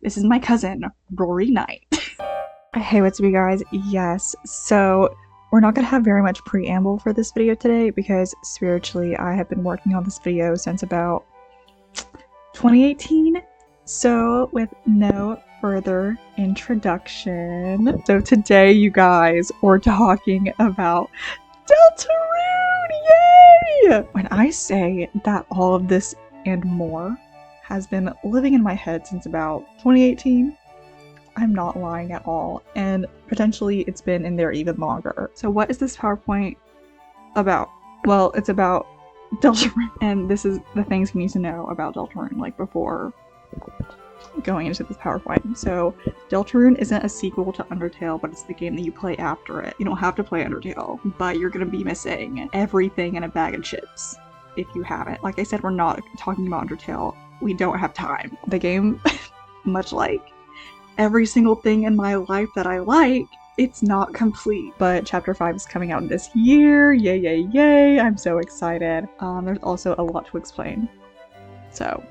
This is my cousin, Rory Knight. Hey, what's up, you guys? Yes, so we're not gonna have very much preamble for this video today because spiritually I have been working on this video since about 2018. So with no further introduction, so today, you guys, we're talking about Deltarune! Yay! When I say that all of this and more has been living in my head since about 2018, I'm not lying at all, and potentially it's been in there even longer. So what is this PowerPoint about? Well, it's about Deltarune, and this is the things you need to know about Deltarune, like before going into this PowerPoint. So Deltarune isn't a sequel to Undertale, but it's the game that you play after it. You don't have to play Undertale, but you're gonna be missing everything in a bag of chips if you haven't. Like I said, we're not talking about Undertale. We don't have time. The game, much like every single thing in my life that I like, it's not complete. But chapter 5 is coming out this year. Yay, yay, yay. I'm so excited. There's also a lot to explain. So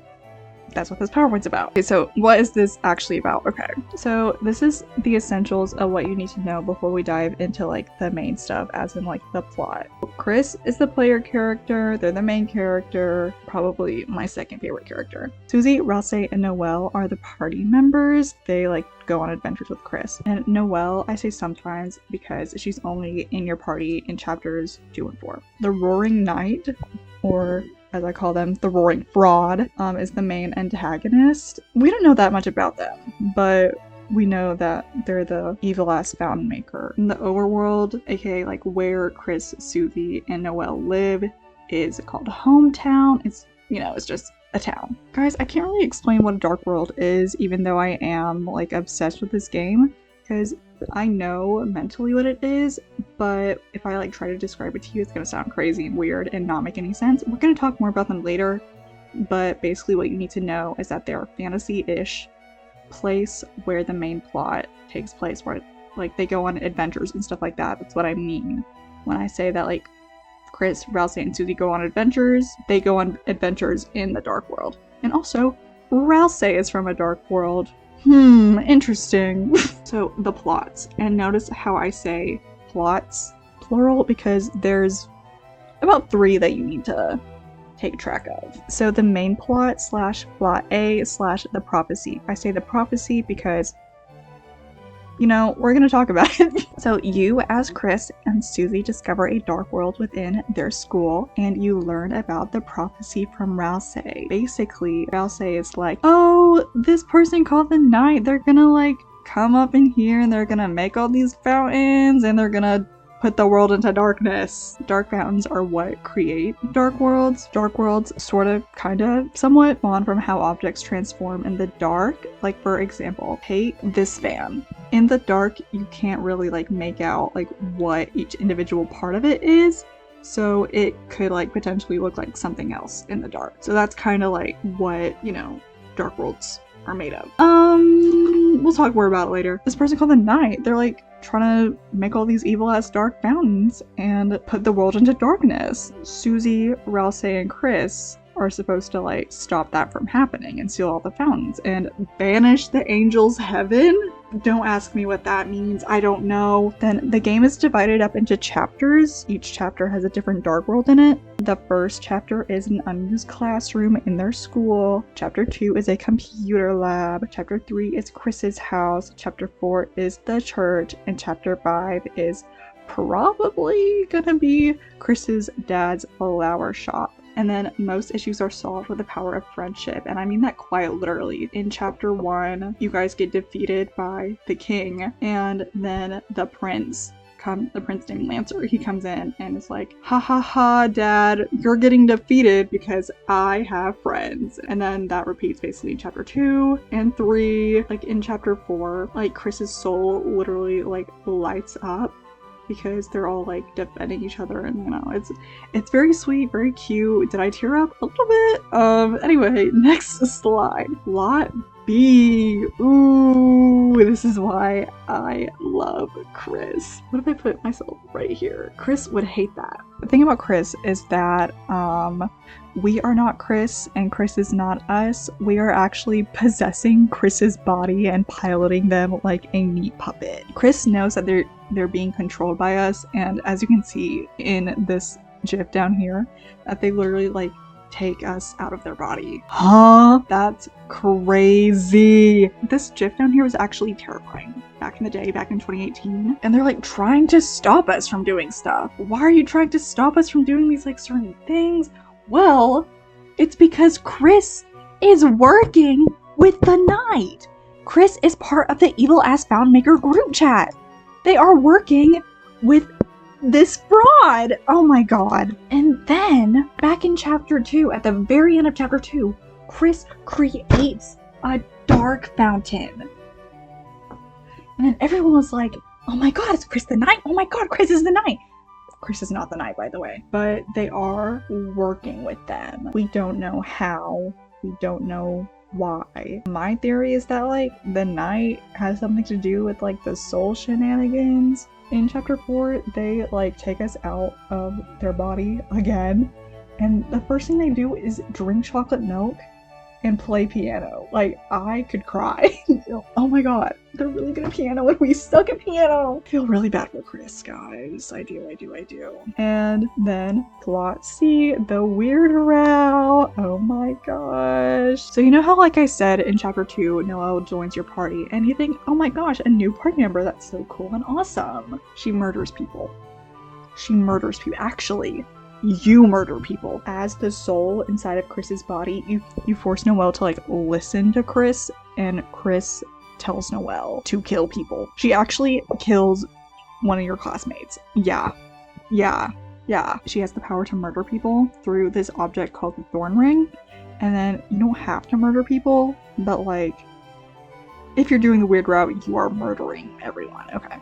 that's what this PowerPoint's about. Okay, so what is this actually about? Okay, so this is the essentials of what you need to know before we dive into like the main stuff, as in like the plot. Kris is the player character, they're the main character, probably my second favorite character. Susie, Ralsei, and Noelle are the party members. They like go on adventures with Kris. And Noelle, I say sometimes because she's only in your party in chapters 2 and 4. The Roaring Knight, or as I call them, the Roaring Fraud, is the main antagonist. We don't know that much about them, but we know that they're the evil-ass fountain maker. In the overworld, aka like where Kris, Susie, and Noelle live, is called Hometown. It's, you know, it's just a town. Guys, I can't really explain what a dark world is, even though I am like obsessed with this game, because I know mentally what it is, but if I like try to describe it to you, it's gonna sound crazy and weird and not make any sense. We're gonna talk more about them later, but basically what you need to know is that they're a fantasy-ish place where the main plot takes place, where like they go on adventures and stuff like that. That's what I mean when I say that like Kris, Ralsei, and Susie go on adventures. They go on adventures in the dark world. And also, Ralsei is from a dark world. Interesting. So the plots, and notice how I say plots plural because there's about 3 that you need to take track of. So the main plot / plot A / the prophecy. I say the prophecy because, you know, we're gonna talk about it. So you, as Kris and Susie, discover a dark world within their school, and you learn about the prophecy from Ralsei. Basically, Ralsei is like, oh, this person called the Knight, they're gonna like come up in here and they're gonna make all these fountains and they're gonna put the world into darkness. Dark fountains are what create dark worlds. Dark worlds sort of, kind of, somewhat spawn from how objects transform in the dark. Like, for example, take this fan. In the dark, you can't really like make out like what each individual part of it is. So it could like potentially look like something else in the dark. So that's kind of like what, you know, dark worlds are made of. We'll talk more about it later. This person called the Knight, they're like trying to make all these evil-ass dark fountains and put the world into darkness. Susie, Ralsei, and Kris are supposed to like stop that from happening and seal all the fountains and banish the angels' heaven. Don't ask me what that means, I don't know. Then the game is divided up into chapters. Each chapter has a different dark world in it. The first chapter is an unused classroom in their school. Chapter 2 is a computer lab. Chapter 3 is Kris's house. Chapter 4 is the church. And chapter 5 is probably gonna be Kris's dad's flower shop. And then most issues are solved with the power of friendship, and I mean that quite literally. In chapter 1, you guys get defeated by the king, and then the prince named Lancer, he comes in and is like, ha ha ha, dad, you're getting defeated because I have friends. And then that repeats basically in chapter 2 and 3. Like in chapter 4, like Kris's soul literally like lights up because they're all like defending each other, and you know, it's very sweet, very cute. Did I tear up a little bit? Anyway, next slide. Lot B. Ooh, this is why I love Kris. What if I put myself right here? Kris would hate that. The thing about Kris is that we are not Kris and Kris is not us. We are actually possessing Kris's body and piloting them like a neat puppet. Kris knows that they're being controlled by us, and as you can see in this gif down here, that they literally like take us out of their body. Huh? That's crazy. This gif down here was actually terrifying back in the day, back in 2018. And they're like trying to stop us from doing stuff. Why are you trying to stop us from doing these like certain things? Well, it's because Kris is working with the Knight. Kris is part of the evil ass found maker group chat. They are working with this fraud. Oh my god. And then back in chapter 2, at the very end of chapter 2, Kris creates a dark fountain. And then everyone was like, oh my god, it's Kris the Knight. Oh my god, Kris is the Knight. Kris is not the Knight, by the way. But they are working with them. We don't know how. We don't know why. My theory is that like the Knight has something to do with like the soul shenanigans. In chapter 4, they like take us out of their body again, and the first thing they do is drink chocolate milk and play piano. Like, I could cry. Oh my god, they're really good at piano and we suck at piano. I feel really bad for Kris, guys. I do. And then plot C, the weird row. Oh my gosh. So you know how like I said in chapter 2, Noelle joins your party and you think, oh my gosh, a new party member, that's so cool and awesome. She murders people. Actually, you murder people. As the soul inside of Kris's body, you force Noelle to like listen to Kris, and Kris tells Noelle to kill people. She actually kills one of your classmates. Yeah. She has the power to murder people through this object called the thorn ring. And then you don't have to murder people, but like if you're doing the weird route, you are murdering everyone. Okay.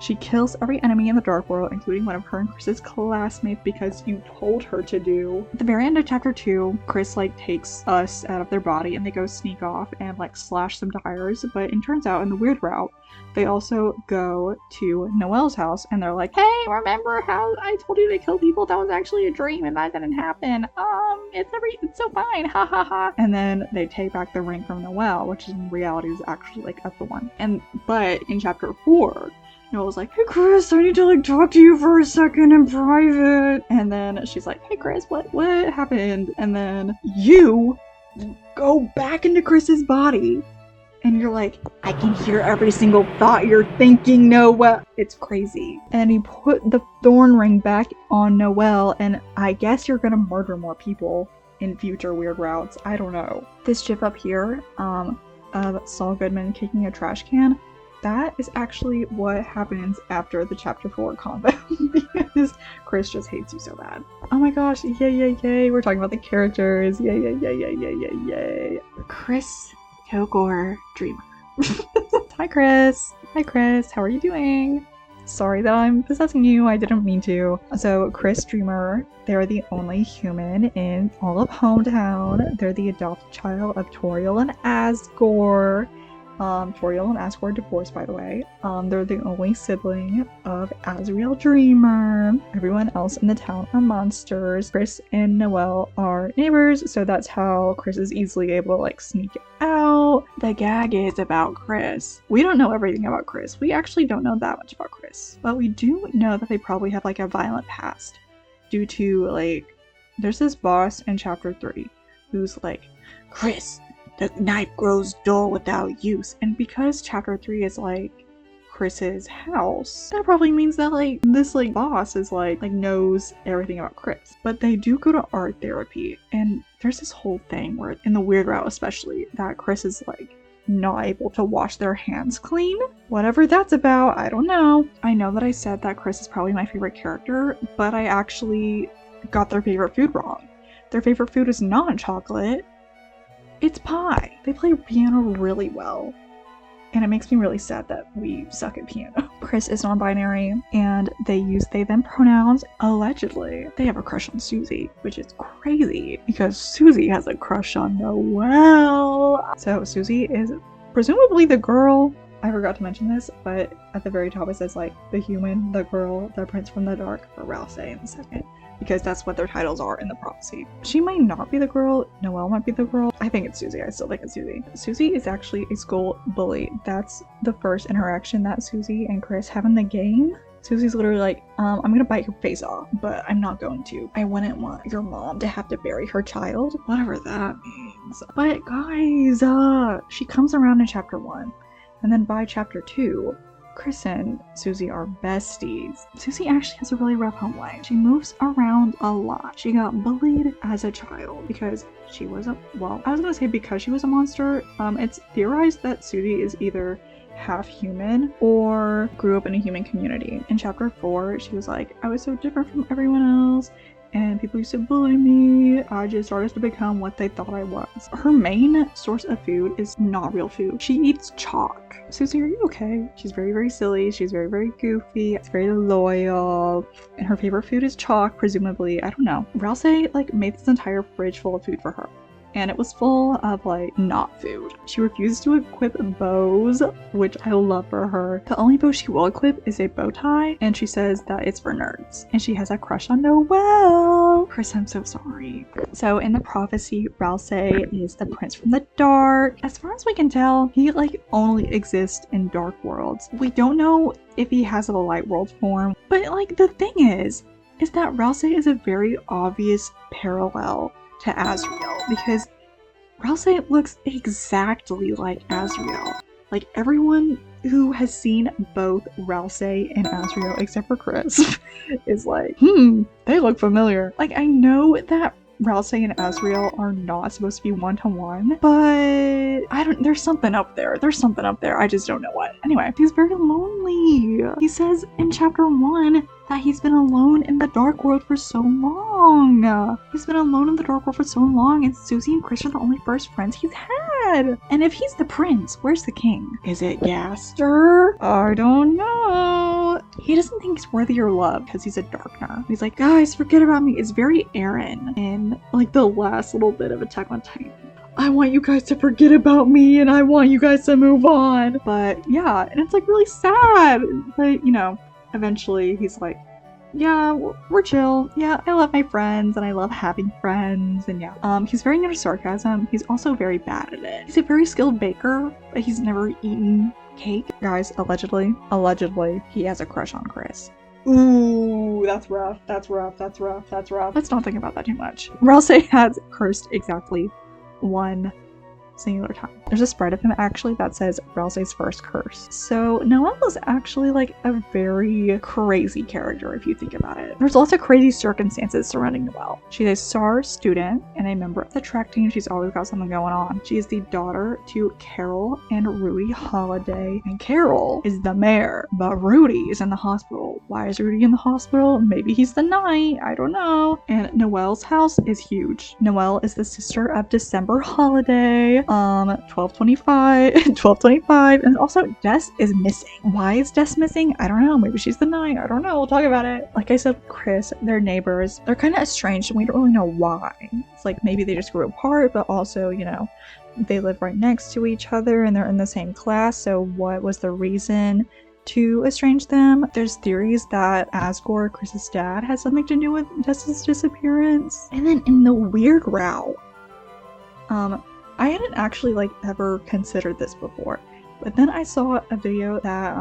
She kills every enemy in the Dark World, including one of her and Kris's classmates, because you told her to do. At the very end of chapter 2, Kris like takes us out of their body and they go sneak off and like slash some tires, but it turns out in the weird route, they also go to Noelle's house and they're like, hey, remember how I told you to kill people? That was actually a dream and that didn't happen. It's so fine, ha ha ha. And then they take back the ring from Noelle, which in reality is actually like a thorn. But in chapter 4, Noelle was like, hey Kris, I need to like talk to you for a second in private. And then she's like, hey Kris, what happened? And then you go back into Kris's body and you're like, I can hear every single thought you're thinking, Noelle. It's crazy. And you put the thorn ring back on Noelle, and I guess you're gonna murder more people in future weird routes. I don't know. This gif up here of Saul Goodman kicking a trash can, that is actually what happens after the chapter 4 combo because Kris just hates you so bad. Oh my gosh, yay. We're talking about the characters. Yay. Kris Togor Dremurr. Hi Kris, how are you doing? Sorry that I'm possessing you, I didn't mean to. So Kris Dremurr, they're the only human in all of Hometown. They're the adopted child of Toriel and Asgore. Toriel and Asgore divorced, by the way. They're the only sibling of Azriel Dremurr. Everyone else in the town are monsters. Kris and Noelle are neighbors, so that's how Kris is easily able to like sneak out. The gag is about Kris. We don't know everything about Kris. We actually don't know that much about Kris. But we do know that they probably have like a violent past due to like, there's this boss in chapter 3 who's like, Kris, the knife grows dull without use. And because chapter 3 is like Kris's house, that probably means that like this like boss is like knows everything about Kris. But they do go to art therapy, and there's this whole thing where in the weird route especially that Kris is like not able to wash their hands clean. Whatever that's about, I don't know. I know that I said that Kris is probably my favorite character, but I actually got their favorite food wrong. Their favorite food is not chocolate. It's pie. They play piano really well. And it makes me really sad that we suck at piano. Kris is non-binary, and they use they/them pronouns, allegedly. They have a crush on Susie, which is crazy, because Susie has a crush on Noelle. So Susie is presumably the girl I forgot to mention this, but at the very top it says like the human, the girl, the prince from the dark, or ralsei in the second, because that's what their titles are in the prophecy. She might not be the girl. Noelle might be the girl. I think it's Susie. I still think it's Susie. Susie is actually a school bully. That's the first interaction that Susie and Kris have in the game. Susie's literally like, I'm gonna bite your face off, but I'm not going to. I wouldn't want your mom to have to bury her child. Whatever that means. But guys, she comes around in chapter 1. And then by chapter 2, Kris and Susie are besties. Susie actually has a really rough home life. She moves around a lot. She got bullied as a child because she was because she was a monster. It's theorized that Susie is either half human or grew up in a human community. In chapter 4, she was like, I was so different from everyone else and people used to bully me. I just started to become what they thought I was. Her main source of food is not real food. She eats chalk. Susie, are you okay? She's very, very silly. She's very, very goofy. It's very loyal. And her favorite food is chalk, presumably. I don't know. Ralsei like made this entire fridge full of food for her. And it was full of like not food. She refused to equip bows, which I love for her. The only bow she will equip is a bow tie, and she says that it's for nerds. And she has a crush on Noelle. Kris, I'm so sorry. So in the prophecy, Ralsei is the prince from the dark. As far as we can tell, he like only exists in dark worlds. We don't know if he has a light world form, but like the thing is that Ralsei is a very obvious parallel to Asriel, because Ralsei looks exactly like Asriel. Like everyone who has seen both Ralsei and Asriel, except for Kris, is like, they look familiar. Like I know that Ralsei and Asriel are not supposed to be one-to-one, but there's something up there. I just don't know what. Anyway, he's very lonely. He says in chapter 1 that he's been alone in the dark world for so long. And Susie and Kris are the only first friends he's had. And if he's the prince, where's the king? Is it Gaster? I don't know. He doesn't think he's worthy or loved because he's a darkener. He's like, guys, forget about me. It's very Eren in like the last little bit of Attack on Titan. I want you guys to forget about me and I want you guys to move on. But yeah, and it's like really sad. But you know, eventually he's like, yeah, we're chill. Yeah, I love my friends and I love having friends, and yeah. He's very into sarcasm. He's also very bad at it. He's a very skilled baker, but he's never eaten cake. Guys, allegedly, he has a crush on Kris. Ooh, that's rough. Let's not think about that too much. Ralsei has cursed exactly one singular time. There's a spread of him actually that says Ralsei's first curse. So Noelle is actually like a very crazy character if you think about it. There's lots of crazy circumstances surrounding Noelle. She's a SAR student and a member of the track team. She's always got something going on. She is the daughter to Carol and Rudy Holiday, and Carol is the mayor, but Rudy is in the hospital. Why is Rudy in the hospital? Maybe he's the knight, I don't know. And Noelle's house is huge. Noelle is the sister of December Holiday, 1225, and also Des is missing. Why is Des missing? I don't know. Maybe she's the knight. I don't know. We'll talk about it. Like I said, Kris, they're neighbors. They're kind of estranged and we don't really know why. It's like maybe they just grew apart, but also, you know, they live right next to each other and they're in the same class. So what was the reason to estrange them? There's theories that Asgore, Kris's dad, has something to do with Des's disappearance. And then in the weird route, I hadn't actually like ever considered this before, but then I saw a video that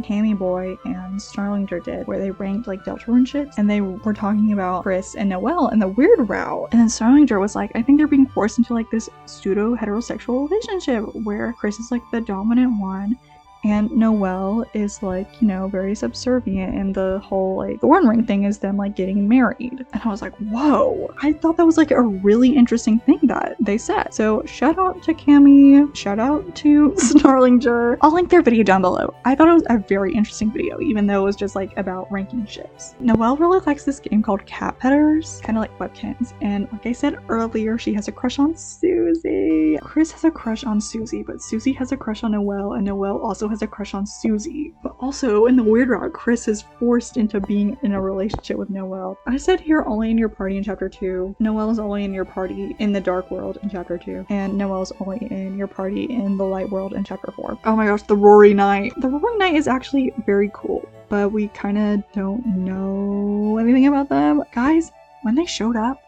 Hammy Boy and Snarlinger did where they ranked like Deltarune ships, and they were talking about Kris and Noelle and the weird route. And then Snarlinger was like, I think they're being forced into like this pseudo heterosexual relationship where Kris is like the dominant one and Noelle is like, you know, very subservient, and the whole like thorn ring thing is them like getting married. And I was like, whoa, I thought that was like a really interesting thing that they said. So shout out to Cammy, shout out to Snarlinger. I'll link their video down below. I thought it was a very interesting video, even though it was just like about ranking ships. Noelle really likes this game called Cat Petters, kind of like Webkins, and like I said earlier, she has a crush on Susie. Kris has a crush on Susie, but Susie has a crush on Noelle, and Noelle also also has a crush on Susie. But also, in the weird route, Kris is forced into being in a relationship with Noelle. I said here only in your party in chapter 2. Noelle is only in your party in the dark world in chapter 2. And Noelle is only in your party in the light world in chapter 4. Oh my gosh, the Rory Knight. The Rory Knight is actually very cool, but we kind of don't know anything about them. Guys, when they showed up,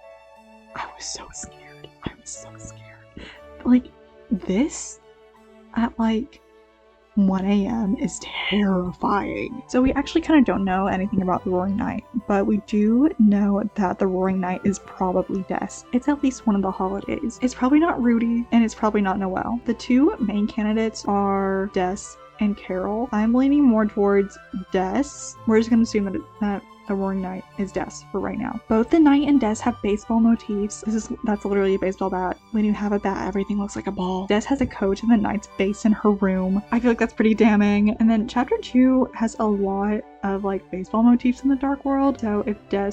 I was so scared. I was so scared. Like, this at like 1 a.m. is terrifying. So we actually kind of don't know anything about the Roaring Knight, but we do know that the Roaring Knight is probably Des. It's at least one of the holidays. It's probably not Rudy, and it's probably not Noelle. The two main candidates are Des and Carol. I'm leaning more towards Des. We're just gonna assume that the Roaring Knight is Des for right now. Both the Knight and Des have baseball motifs. That's literally a baseball bat. When you have a bat, everything looks like a ball. Des has a coach and the Knight's base in her room. I feel like that's pretty damning. And then chapter 2 has a lot of like baseball motifs in the dark world. So if Des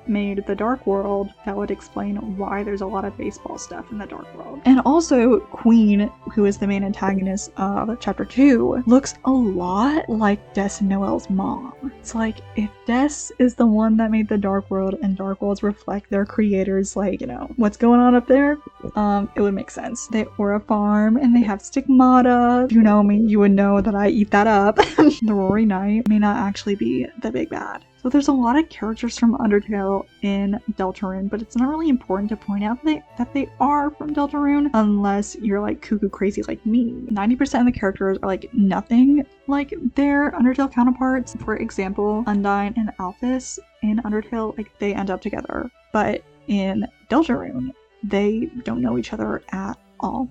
made the dark world, that would explain why there's a lot of baseball stuff in the dark world. And also Queen, who is the main antagonist of chapter 2, looks a lot like Des and Noelle's mom. It's like, if Des is the one that made the dark world and dark worlds reflect their creators, like, you know, what's going on up there, it would make sense. They are a farm and they have stigmata. If you know me, you would know that I eat that up. The Rory Knight may not actually be the big bad. So there's a lot of characters from Undertale in Deltarune, but it's not really important to point out that they are from Deltarune unless you're like cuckoo crazy like me. 90% of the characters are like nothing like their Undertale counterparts. For example, Undyne and Alphys in Undertale, like they end up together, but in Deltarune, they don't know each other at all.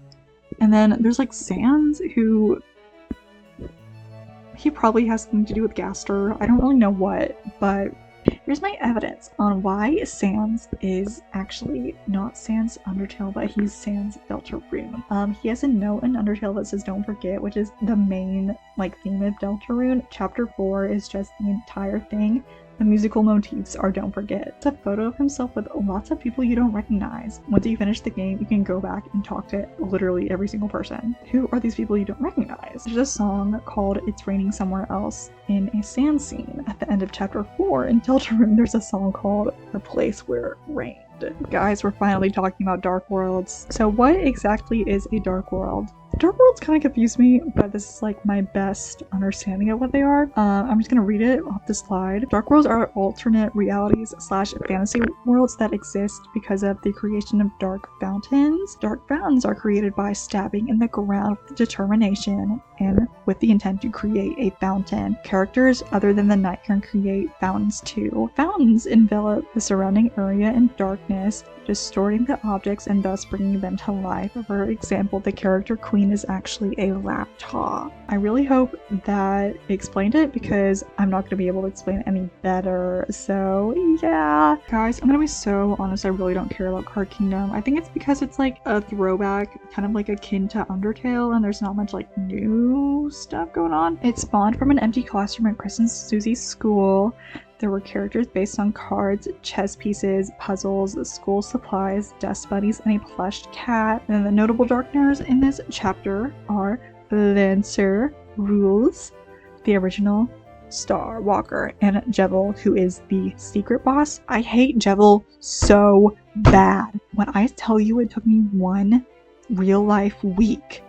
And then there's like Sans, who he probably has something to do with Gaster. I don't really know what, but here's my evidence on why Sans is actually not Sans Undertale, but he's Sans Deltarune. He has a note in Undertale that says "Don't forget," which is the main like theme of Deltarune. Chapter 4 is just the entire thing. The musical motifs are "Don't forget." It's a photo of himself with lots of people you don't recognize. Once you finish the game, you can go back and talk to literally every single person. Who are these people you don't recognize? There's a song called "It's Raining Somewhere Else" in a sand scene. At the end of chapter 4 in Deltarune, there's a song called "The Place Where It Rained." Guys, we're finally talking about dark worlds. So what exactly is a dark world? Dark worlds kind of confuse me, but this is like my best understanding of what they are. I'm just gonna read it off the slide. Dark worlds are alternate realities / fantasy worlds that exist because of the creation of dark fountains. Dark fountains are created by stabbing in the ground with determination and with the intent to create a fountain. Characters other than the Knight can create fountains too. Fountains envelop the surrounding area in darkness, distorting the objects and thus bringing them to life. For example, the character Queen is actually a laptop. I really hope that explained it because I'm not going to be able to explain it any better. So yeah. Guys, I'm going to be so honest, I really don't care about Card Kingdom. I think it's because it's like a throwback, kind of like akin to Undertale, and there's not much like new stuff going on. It spawned from an empty classroom at Kris and Susie's school. There were characters based on cards, chess pieces, puzzles, school supplies, dust bunnies, and a plushed cat. And the notable darkness in this chapter are Lancer, Rules, the original Star Walker, and Jevil, who is the secret boss. I hate Jevil so bad. When I tell you it took me one real life week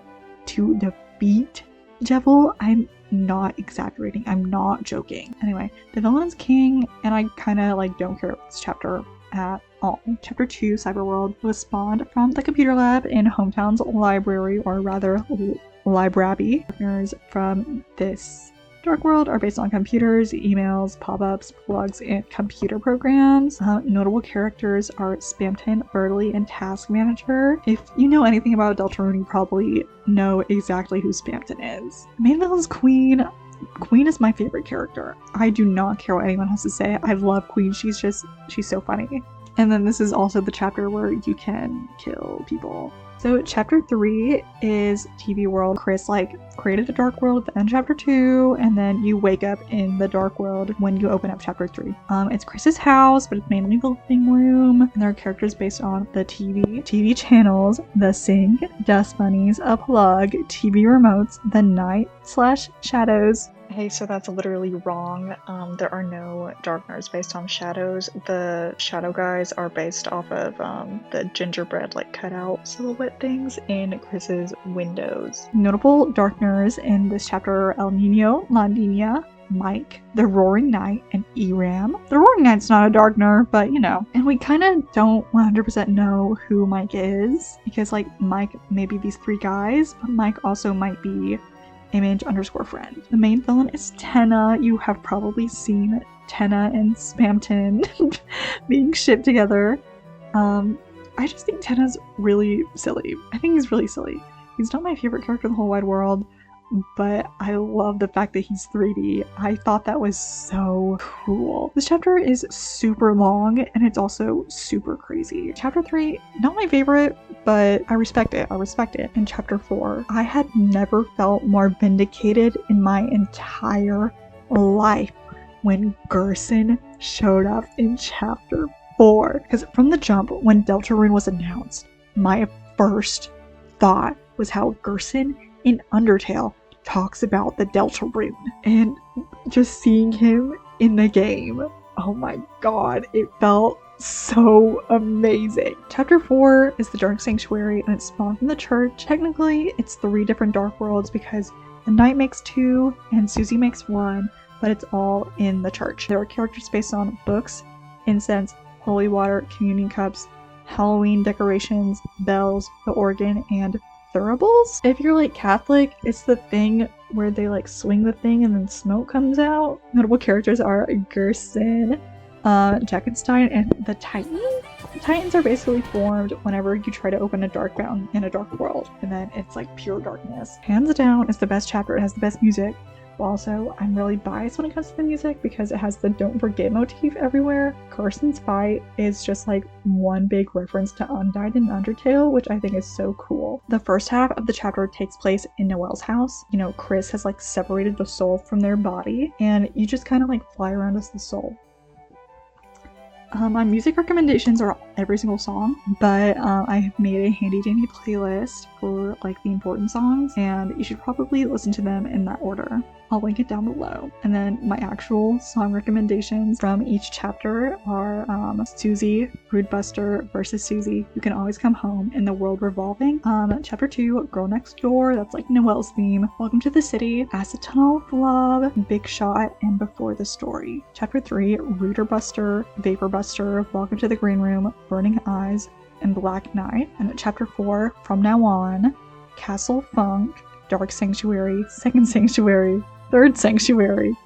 to defeat Jevil, I'm not exaggerating. I'm not joking. Anyway, the villain's king, and I kind of like don't care about this chapter at all. Chapter 2, Cyberworld, was spawned from the computer lab in Hometown's library, or rather library. Partners from this dark world are based on computers, emails, pop-ups, plugs, and computer programs. Notable characters are Spamton, Birdly, and Task Manager. If you know anything about Deltarune, you probably know exactly who Spamton is. Main villain's Queen. Queen is my favorite character. I do not care what anyone has to say. I love Queen. She's so funny. And then this is also the chapter where you can kill people. So chapter 3 is TV world. Kris like created a dark world at the end of chapter 2, and then you wake up in the dark world when you open up chapter 3. It's Kris's house, but it's mainly the living room, and there are characters based on the TV channels, the sink, dust bunnies, a plug, TV remotes, the night/shadows. Hey, so that's literally wrong. There are no darkeners based on shadows. The shadow guys are based off of the gingerbread like cutout silhouette things in Kris's windows. Notable darkeners in this chapter are El Nino, La Nina, Mike, the Roaring Knight, and Eram. The Roaring Knight's not a darkener, but you know. And we kind of don't 100% know who Mike is, because like Mike may be these 3 guys, but Mike also might be image_friend. The main villain is Tenna. You have probably seen Tenna and Spamton being shipped together. I just think Tenna's really silly. I think he's really silly. He's not my favorite character in the whole wide world, but I love the fact that he's 3D. I thought that was so cool. This chapter is super long, and it's also super crazy. Chapter 3, not my favorite, but I respect it. In chapter 4, I had never felt more vindicated in my entire life when Gerson showed up in chapter 4. Because from the jump, when Deltarune was announced, my first thought was how Gerson in Undertale talks about the Deltarune, and just seeing him in the game, oh my god, it felt so amazing. Chapter 4 is the Dark Sanctuary, and it's spawned from the church. Technically, it's 3 different dark worlds because the Knight makes 2 and Susie makes 1, but it's all in the church. There are characters based on books, incense, holy water, communion cups, Halloween decorations, bells, the organ, and thuribles. If you're like Catholic, it's the thing where they like swing the thing and then smoke comes out. Notable characters are Gerson, Jackenstein, and the Titan. The Titans are basically formed whenever you try to open a dark fountain in a dark world, and then it's like pure darkness. Hands down, it's the best chapter. It has the best music. Also, I'm really biased when it comes to the music because it has the Don't Forget motif everywhere. Gerson's fight is just like one big reference to Undyne and Undertale, which I think is so cool. The first half of the chapter takes place in Noelle's house. You know, Kris has like separated the soul from their body, and you just kind of like fly around as the soul. My music recommendations are every single song, but I have made a handy dandy playlist for like the important songs, and you should probably listen to them in that order. I'll link it down below. And then my actual song recommendations from each chapter are Susie, Rude Buster versus Susie, You Can Always Come Home, and The World Revolving. Chapter 2, Girl Next Door, that's like Noelle's theme. Welcome to the City, Acid Tunnel of Love, Big Shot, and Before the Story. Chapter 3, Rooter Buster, Vapor Buster, Welcome to the Green Room, Burning Eyes, and Black Knight. And Chapter 4, From Now On, Castle Funk, Dark Sanctuary, Second Sanctuary, Third Sanctuary,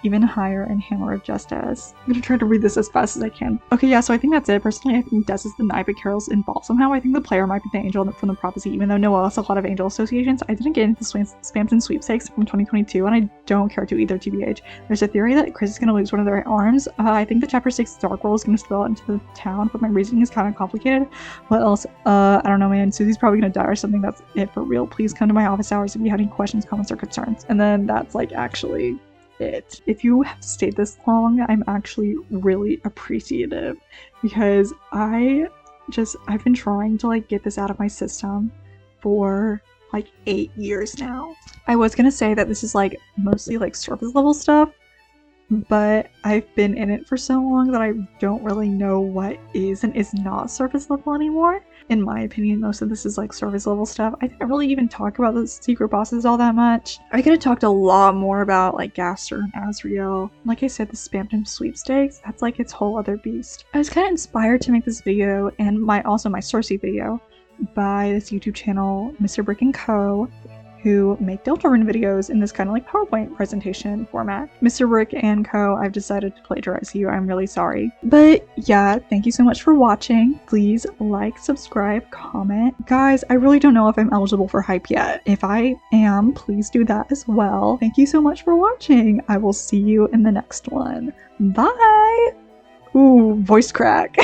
Even Higher, and Hammer of Justice. I'm gonna try to read this as fast as I can. Okay, yeah, so I think that's it. Personally, I think Des is the Knight, but Carol's involved somehow. I think the player might be the angel from the prophecy, even though Noelle has a lot of angel associations. I didn't get into the Spamton sweepstakes from 2022, and I don't care to either, TBH. There's a theory that Kris is gonna lose one of their arms. I think the Chapter 6 Dark World is gonna spill out into the town, but my reasoning is kind of complicated. What else? I don't know, man. Susie's probably gonna die or something. That's it for real. Please come to my office hours if you have any questions, comments, or concerns. And then that's like actually it. If you have stayed this long, I'm actually really appreciative because I've been trying to like get this out of my system for like 8 years now. I was gonna say that this is like mostly like surface level stuff, but I've been in it for so long that I don't really know what is and is not surface level anymore. In my opinion, most of this is like surface level stuff. I didn't really even talk about the secret bosses all that much. I could have talked a lot more about like Gaster and Azriel. Like I said, the Spamton sweepstakes, that's like its whole other beast. I was kind of inspired to make this video and my sourcey video by this YouTube channel, Mr. Brick & Co., who make Deltarune videos in this kind of like PowerPoint presentation format. Mr. Brick & Co., I've decided to plagiarize you. I'm really sorry. But yeah, thank you so much for watching. Please like, subscribe, comment. Guys, I really don't know if I'm eligible for hype yet. If I am, please do that as well. Thank you so much for watching. I will see you in the next one. Bye! Ooh, voice crack.